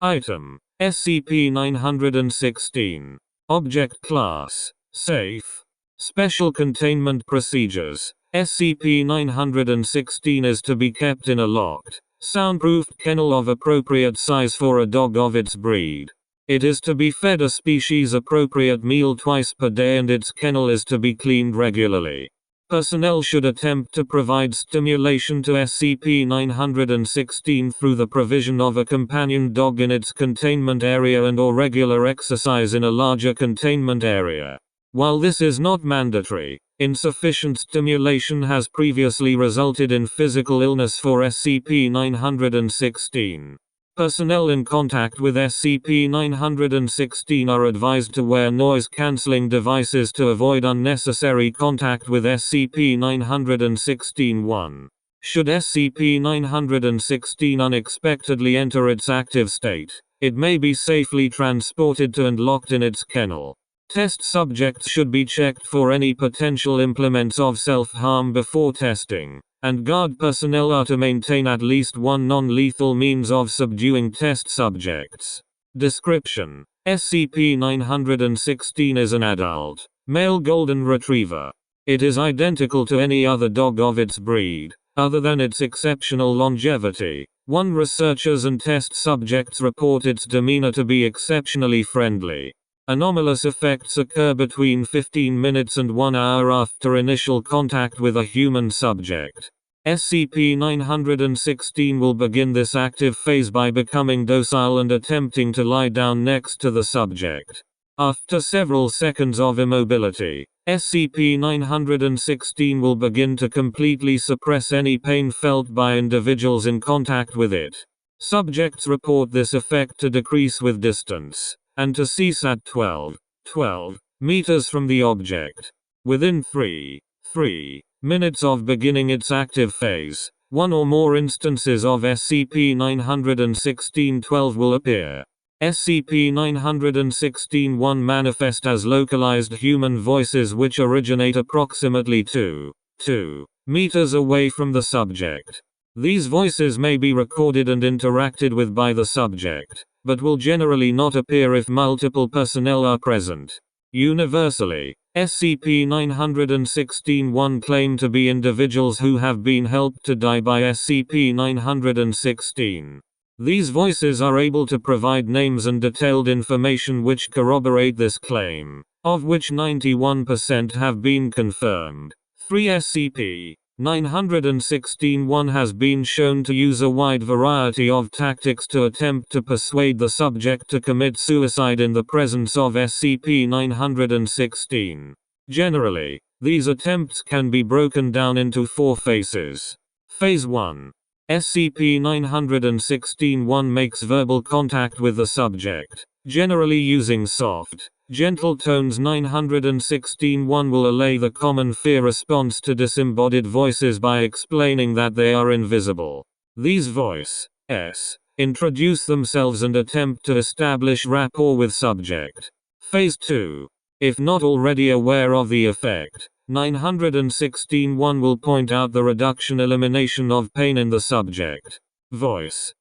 Item. SCP-916. Object Class. Safe. Special Containment Procedures. SCP-916 is to be kept in a locked, soundproofed kennel of appropriate size for a dog of its breed. It is to be fed a species-appropriate meal twice per day and its kennel is to be cleaned regularly. Personnel should attempt to provide stimulation to SCP-916 through the provision of a companion dog in its containment area and/or regular exercise in a larger containment area. While this is not mandatory, insufficient stimulation has previously resulted in physical illness for SCP-916. Personnel in contact with SCP-916 are advised to wear noise-canceling devices to avoid unnecessary contact with SCP-916-1. Should SCP-916 unexpectedly enter its active state, it may be safely transported to and locked in its kennel. Test subjects should be checked for any potential implements of self-harm before testing, and guard personnel are to maintain at least one non-lethal means of subduing test subjects. Description: SCP-916 is an adult, male golden retriever. It is identical to any other dog of its breed, other than its exceptional longevity. Researchers and test subjects report its demeanor to be exceptionally friendly. Anomalous effects occur between 15 minutes and 1 hour after initial contact with a human subject. SCP-916 will begin this active phase by becoming docile and attempting to lie down next to the subject. After several seconds of immobility, SCP-916 will begin to completely suppress any pain felt by individuals in contact with it. Subjects report this effect to decrease with distance, and to cease at 12 meters from the object. Within 3 minutes of beginning its active phase, one or more instances of SCP-916-12 will appear. SCP-916-1 manifest as localized human voices which originate approximately 2 meters away from the subject. These voices may be recorded and interacted with by the subject, but will generally not appear if multiple personnel are present. Universally, SCP-916-1 claim to be individuals who have been helped to die by SCP-916. These voices are able to provide names and detailed information which corroborate this claim, of which 91% have been confirmed. 3 SCP-916-1 has been shown to use a wide variety of tactics to attempt to persuade the subject to commit suicide in the presence of SCP-916. Generally, these attempts can be broken down into 4 phases. Phase 1. SCP-916-1 makes verbal contact with the subject, generally using soft, gentle tones. 916-1 will allay the common fear response to disembodied voices by explaining that they are invisible. These voices introduce themselves and attempt to establish rapport with subject. Phase 2. If not already aware of the effect, 916-1 will point out the elimination of pain in the subject. Voice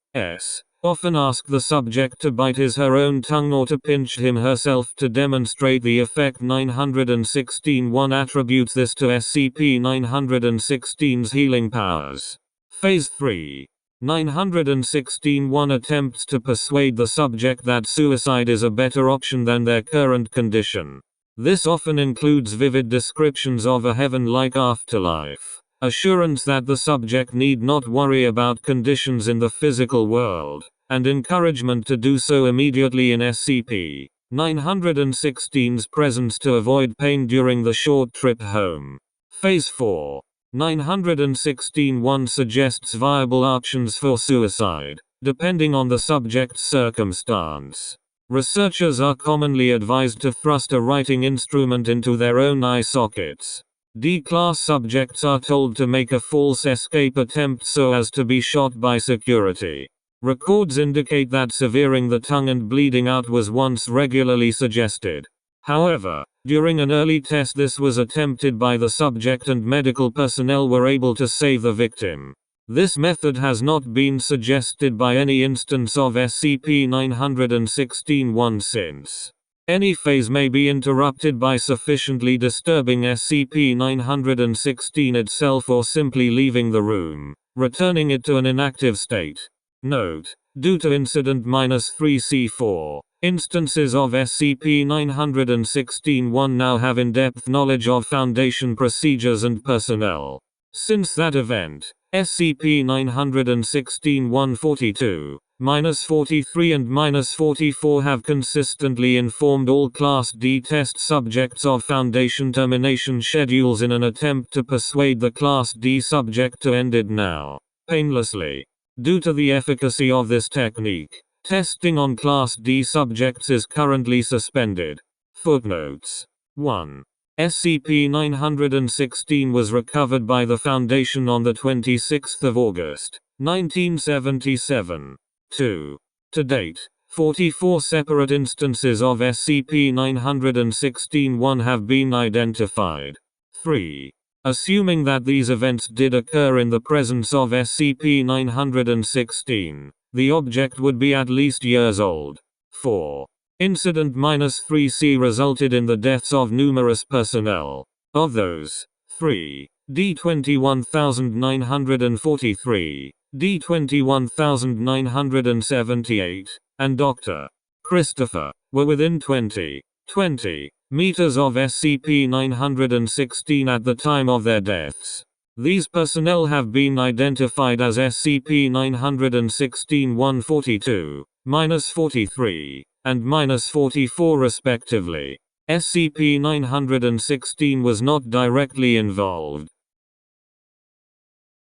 often ask the subject to bite his/her own tongue or to pinch him/herself to demonstrate the effect. 916-1 attributes this to SCP-916's healing powers. Phase 3. 916-1 attempts to persuade the subject that suicide is a better option than their current condition. This often includes vivid descriptions of a heaven-like afterlife, assurance that the subject need not worry about conditions in the physical world, and encouragement to do so immediately in SCP-916's presence to avoid pain during the short trip home. Phase 4. 916-1 suggests viable options for suicide, depending on the subject's circumstance. Researchers are commonly advised to thrust a writing instrument into their own eye sockets. D-class subjects are told to make a false escape attempt so as to be shot by security. Records indicate that severing the tongue and bleeding out was once regularly suggested. However, during an early test this was attempted by the subject and medical personnel were able to save the victim. This method has not been suggested by any instance of SCP-916-1 since. Any phase may be interrupted by sufficiently disturbing SCP-916 itself or simply leaving the room, returning it to an inactive state. Note: due to Incident-3C4, instances of SCP-916-1 now have in-depth knowledge of Foundation procedures and personnel. Since that event, SCP-916-142, -43 and -44 have consistently informed all Class D test subjects of Foundation termination schedules in an attempt to persuade the Class D subject to end it now, painlessly. Due to the efficacy of this technique, testing on Class D subjects is currently suspended. Footnotes. 1. SCP-916 was recovered by the Foundation on the 26th of August, 1977. 2. To date, 44 separate instances of SCP-916-1 have been identified. 3. Assuming that these events did occur in the presence of SCP-916, the object would be at least years old. 4. Incident-3C resulted in the deaths of numerous personnel. Of those, 3. D-21943, D-21978, and Dr. Christopher, were within 20 meters of SCP-916 at the time of their deaths. These personnel have been identified as SCP-916-142, -43, and -44 respectively. SCP-916 was not directly involved,